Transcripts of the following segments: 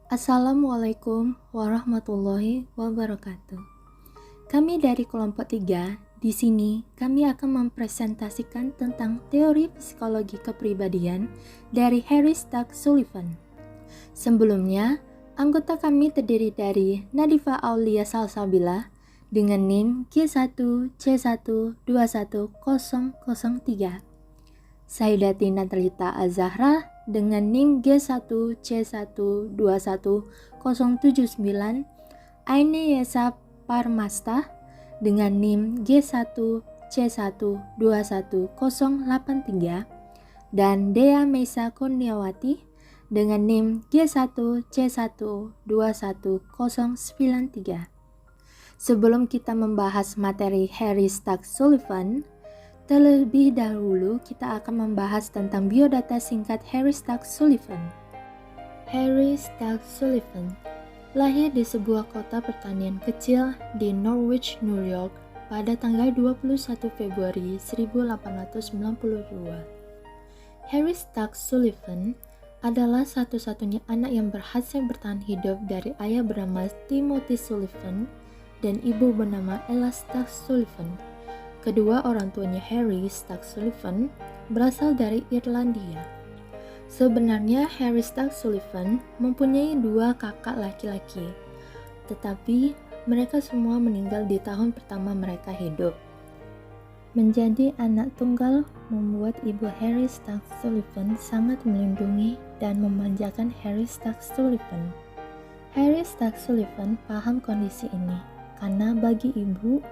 Assalamualaikum warahmatullahi wabarakatuh. Kami dari kelompok 3, di sini kami akan mempresentasikan tentang teori psikologi kepribadian dari Harry Stack Sullivan. Sebelumnya, anggota kami terdiri dari Nadifa Aulia Salsabila dengan NIM G1C1210003, Saidati Natalita Azahra dengan NIM G1C1210079, Aine Yesa Parmasta dengan NIM G1C1210083, dan Dea Mesa Kurniawati dengan NIM G1C1210093. Sebelum kita membahas materi Harry Stack Sullivan, terlebih dahulu kita akan membahas tentang biodata singkat Harry Stack Sullivan. Harry Stack Sullivan lahir di sebuah kota pertanian kecil di Norwich, New York pada tanggal 21 Februari 1892. Harry Stack Sullivan adalah satu-satunya anak yang berhasil bertahan hidup dari ayah bernama Timothy Sullivan dan ibu bernama Ella Stack Sullivan. Kedua orang tuanya Harry Stack Sullivan berasal dari Irlandia. Sebenarnya Harry Stack Sullivan mempunyai 2 kakak laki-laki, tetapi mereka semua meninggal di tahun pertama mereka hidup. Menjadi anak tunggal membuat ibu Harry Stack Sullivan sangat melindungi dan memanjakan Harry Stack Sullivan. Harry Stack Sullivan paham kondisi ini, karena bagi ibu,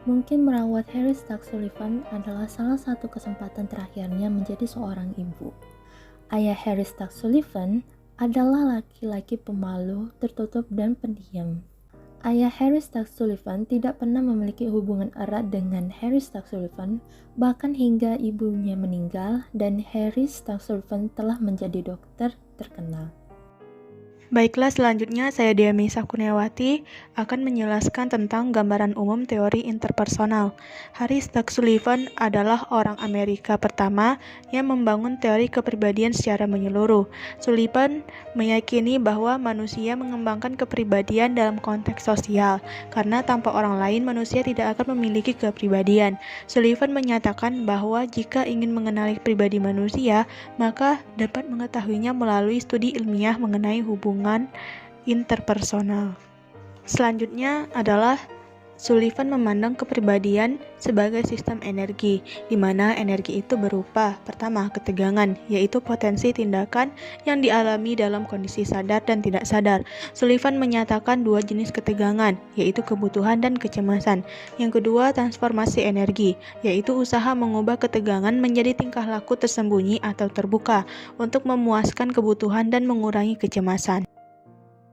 mungkin merawat Harry Stack Sullivan adalah salah satu kesempatan terakhirnya menjadi seorang ibu. Ayah Harry Stack Sullivan adalah laki-laki pemalu, tertutup, dan pendiam. Ayah Harry Stack Sullivan tidak pernah memiliki hubungan erat dengan Harry Stack Sullivan, bahkan hingga ibunya meninggal dan Harry Stack Sullivan telah menjadi dokter terkenal. Baiklah, selanjutnya saya Dea Mesa Kurniawati akan menjelaskan tentang gambaran umum teori interpersonal. Harry Stack Sullivan adalah orang Amerika pertama yang membangun teori kepribadian secara menyeluruh. Sullivan meyakini bahwa manusia mengembangkan kepribadian dalam konteks sosial, karena tanpa orang lain manusia tidak akan memiliki kepribadian. Sullivan menyatakan bahwa jika ingin mengenali pribadi manusia, maka dapat mengetahuinya melalui studi ilmiah mengenai hubungan interpersonal. Selanjutnya adalah Sullivan memandang kepribadian sebagai sistem energi, di mana energi itu berupa, pertama, ketegangan, yaitu potensi tindakan yang dialami dalam kondisi sadar dan tidak sadar. Sullivan menyatakan 2 jenis ketegangan, yaitu kebutuhan dan kecemasan. Yang kedua, transformasi energi, yaitu usaha mengubah ketegangan menjadi tingkah laku tersembunyi atau terbuka untuk memuaskan kebutuhan dan mengurangi kecemasan.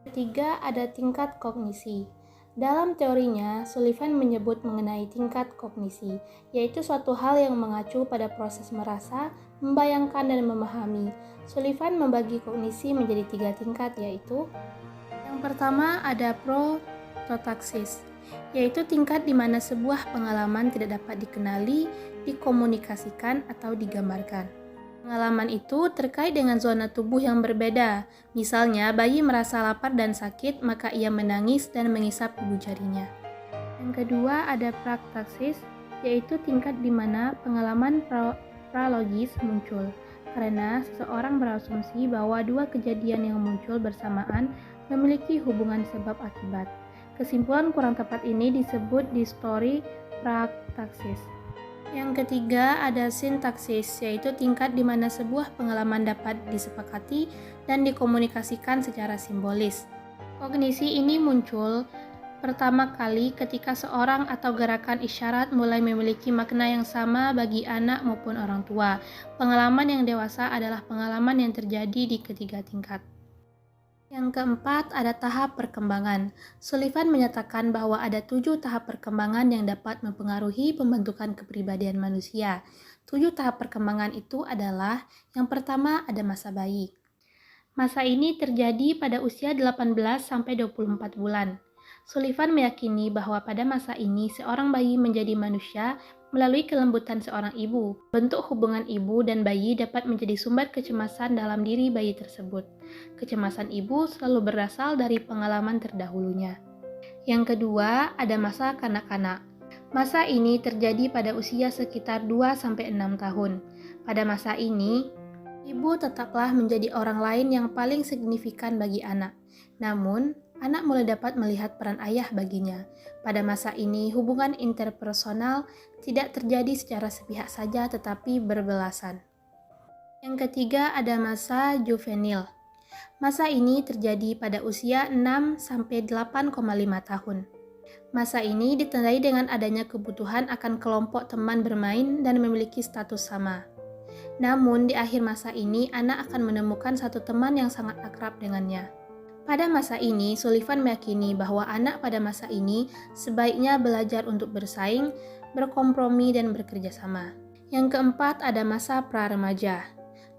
Ketiga, ada tingkat kognisi. Dalam teorinya, Sullivan menyebut mengenai tingkat kognisi, yaitu suatu hal yang mengacu pada proses merasa, membayangkan, dan memahami. Sullivan membagi kognisi menjadi 3 tingkat, yaitu yang pertama ada prototaksis, yaitu tingkat di mana sebuah pengalaman tidak dapat dikenali, dikomunikasikan, atau digambarkan. Pengalaman itu terkait dengan zona tubuh yang berbeda. Misalnya, bayi merasa lapar dan sakit, maka ia menangis dan mengisap ibu jarinya. Yang kedua ada praktaksis, yaitu tingkat di mana pengalaman pralogis muncul, karena seseorang berasumsi bahwa 2 kejadian yang muncul bersamaan memiliki hubungan sebab akibat. Kesimpulan kurang tepat ini disebut distori praktaksis. Yang ketiga ada sintaksis, yaitu tingkat di mana sebuah pengalaman dapat disepakati dan dikomunikasikan secara simbolis. Kognisi ini muncul pertama kali ketika seorang atau gerakan isyarat mulai memiliki makna yang sama bagi anak maupun orang tua. Pengalaman yang dewasa adalah pengalaman yang terjadi di ketiga tingkat. Yang keempat ada tahap perkembangan. Sullivan menyatakan bahwa ada 7 tahap perkembangan yang dapat mempengaruhi pembentukan kepribadian manusia. 7 tahap perkembangan itu adalah, yang pertama ada masa bayi. Masa ini terjadi pada usia 18-24 bulan. Sullivan meyakini bahwa pada masa ini seorang bayi menjadi manusia melalui kelembutan seorang ibu. Bentuk hubungan ibu dan bayi dapat menjadi sumber kecemasan dalam diri bayi tersebut. Kecemasan ibu selalu berasal dari pengalaman terdahulunya. Yang kedua, ada masa kanak-kanak. Masa ini terjadi pada usia sekitar 2-6 tahun. Pada masa ini, ibu tetaplah menjadi orang lain yang paling signifikan bagi anak. Namun, anak mulai dapat melihat peran ayah baginya. Pada masa ini, hubungan interpersonal tidak terjadi secara sepihak saja tetapi berbelasan. Yang ketiga, ada masa juvenil. Masa ini terjadi pada usia 6-8,5 tahun. Masa ini ditandai dengan adanya kebutuhan akan kelompok teman bermain dan memiliki status sama. Namun, di akhir masa ini, anak akan menemukan satu teman yang sangat akrab dengannya. Pada masa ini, Sullivan meyakini bahwa anak pada masa ini sebaiknya belajar untuk bersaing, berkompromi, dan bekerja sama. Yang keempat, ada masa pra-remaja.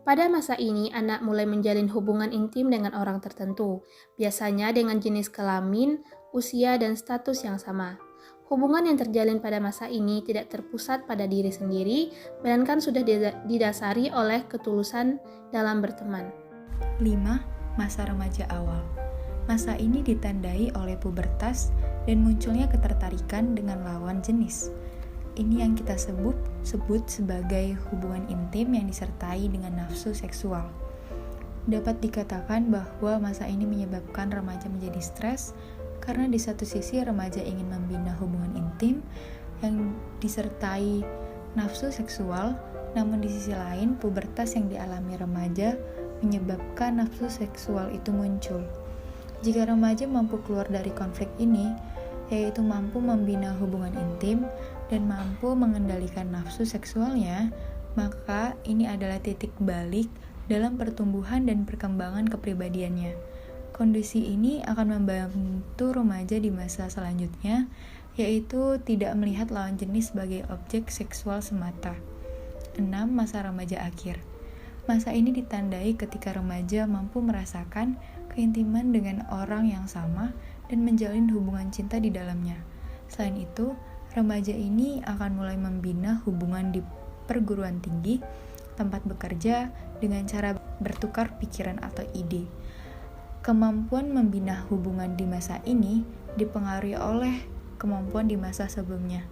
Pada masa ini, anak mulai menjalin hubungan intim dengan orang tertentu, biasanya dengan jenis kelamin, usia, dan status yang sama. Hubungan yang terjalin pada masa ini tidak terpusat pada diri sendiri, melainkan sudah didasari oleh ketulusan dalam berteman. 5. Masa remaja awal. Masa ini ditandai oleh pubertas dan munculnya ketertarikan dengan lawan jenis. Ini yang kita sebut sebagai hubungan intim yang disertai dengan nafsu seksual. Dapat dikatakan bahwa masa ini menyebabkan remaja menjadi stres karena di satu sisi remaja ingin membina hubungan intim yang disertai nafsu seksual, namun di sisi lain pubertas yang dialami remaja menyebabkan nafsu seksual itu muncul. Jika remaja mampu keluar dari konflik ini, yaitu mampu membina hubungan intim dan mampu mengendalikan nafsu seksualnya, maka ini adalah titik balik dalam pertumbuhan dan perkembangan kepribadiannya. Kondisi ini akan membantu remaja di masa selanjutnya, yaitu tidak melihat lawan jenis sebagai objek seksual semata. 6. Masa remaja akhir. Masa ini ditandai ketika remaja mampu merasakan keintiman dengan orang yang sama dan menjalin hubungan cinta di dalamnya. Selain itu, remaja ini akan mulai membina hubungan di perguruan tinggi, tempat bekerja, dengan cara bertukar pikiran atau ide. Kemampuan membina hubungan di masa ini dipengaruhi oleh kemampuan di masa sebelumnya.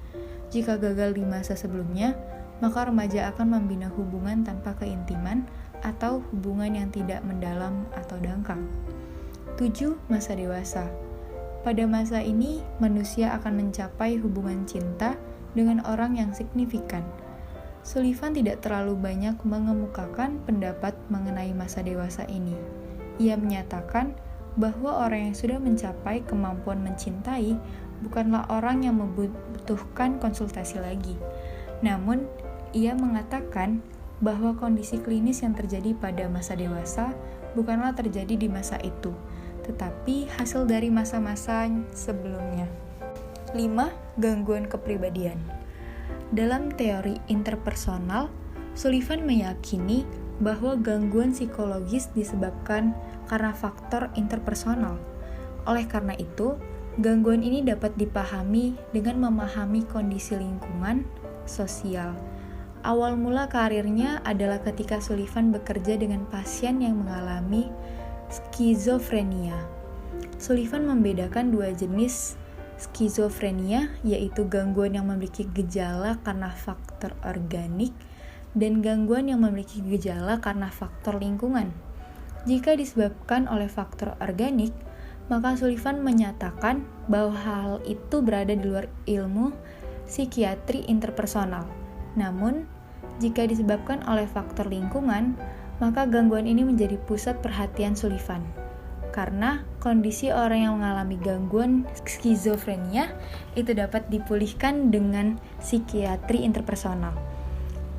Jika gagal di masa sebelumnya, maka remaja akan membina hubungan tanpa keintiman atau hubungan yang tidak mendalam atau dangkal. 7. Masa dewasa. Pada masa ini, manusia akan mencapai hubungan cinta dengan orang yang signifikan. Sullivan tidak terlalu banyak mengemukakan pendapat mengenai masa dewasa ini. Ia menyatakan bahwa orang yang sudah mencapai kemampuan mencintai bukanlah orang yang membutuhkan konsultasi lagi. Namun, ia mengatakan bahwa kondisi klinis yang terjadi pada masa dewasa bukanlah terjadi di masa itu, tetapi hasil dari masa-masa sebelumnya. 5. Gangguan kepribadian. Dalam teori interpersonal, Sullivan meyakini bahwa gangguan psikologis disebabkan karena faktor interpersonal. Oleh karena itu, gangguan ini dapat dipahami dengan memahami kondisi lingkungan, sosial. Awal mula karirnya adalah ketika Sullivan bekerja dengan pasien yang mengalami skizofrenia. Sullivan membedakan dua jenis skizofrenia, yaitu gangguan yang memiliki gejala karena faktor organik dan gangguan yang memiliki gejala karena faktor lingkungan. Jika disebabkan oleh faktor organik, maka Sullivan menyatakan bahwa hal itu berada di luar ilmu psikiatri interpersonal. Namun, jika disebabkan oleh faktor lingkungan, maka gangguan ini menjadi pusat perhatian Sullivan. Karena kondisi orang yang mengalami gangguan skizofrenia itu dapat dipulihkan dengan psikiatri interpersonal.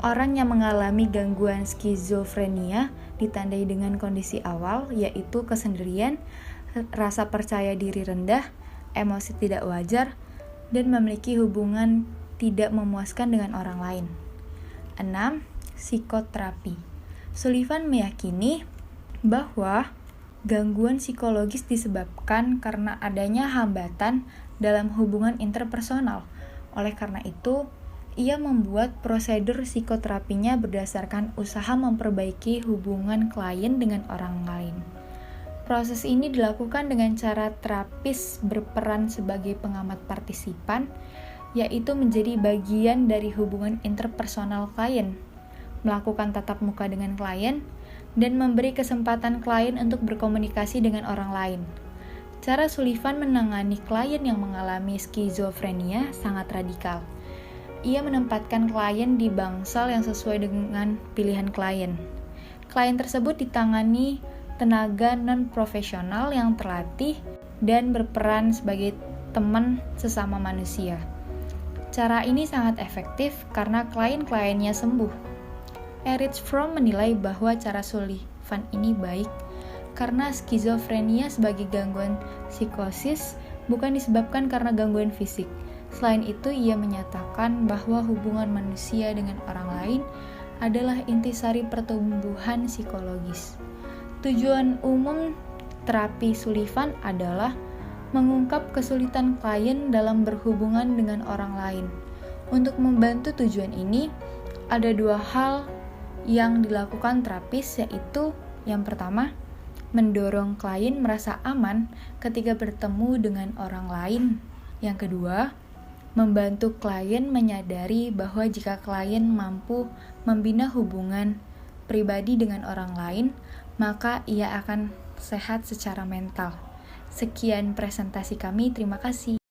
Orang yang mengalami gangguan skizofrenia ditandai dengan kondisi awal, yaitu kesendirian, rasa percaya diri rendah, emosi tidak wajar, dan memiliki hubungan tidak memuaskan dengan orang lain. 6. Psikoterapi. Sullivan meyakini bahwa Gangguan psikologis disebabkan karena adanya hambatan dalam hubungan interpersonal. Oleh karena itu, ia membuat prosedur psikoterapinya berdasarkan usaha memperbaiki hubungan klien dengan orang lain. Proses ini dilakukan dengan cara terapis berperan sebagai pengamat partisipan, yaitu menjadi bagian dari hubungan interpersonal klien, melakukan tatap muka dengan klien, dan memberi kesempatan klien untuk berkomunikasi dengan orang lain. Cara Sullivan menangani klien yang mengalami skizofrenia sangat radikal. Ia menempatkan klien di bangsal yang sesuai dengan pilihan klien. Klien tersebut ditangani tenaga non-profesional yang terlatih dan berperan sebagai teman sesama manusia. Cara ini sangat efektif karena klien-kliennya sembuh. Erich Fromm menilai bahwa cara Sullivan ini baik karena skizofrenia sebagai gangguan psikosis bukan disebabkan karena gangguan fisik. Selain itu, ia menyatakan bahwa hubungan manusia dengan orang lain adalah intisari pertumbuhan psikologis. Tujuan umum terapi Sullivan adalah mengungkap kesulitan klien dalam berhubungan dengan orang lain. Untuk membantu tujuan ini, ada dua hal yang dilakukan terapis, yaitu yang pertama, mendorong klien merasa aman ketika bertemu dengan orang lain. Yang kedua, membantu klien menyadari bahwa jika klien mampu membina hubungan pribadi dengan orang lain, maka ia akan sehat secara mental. Sekian presentasi kami, terima kasih.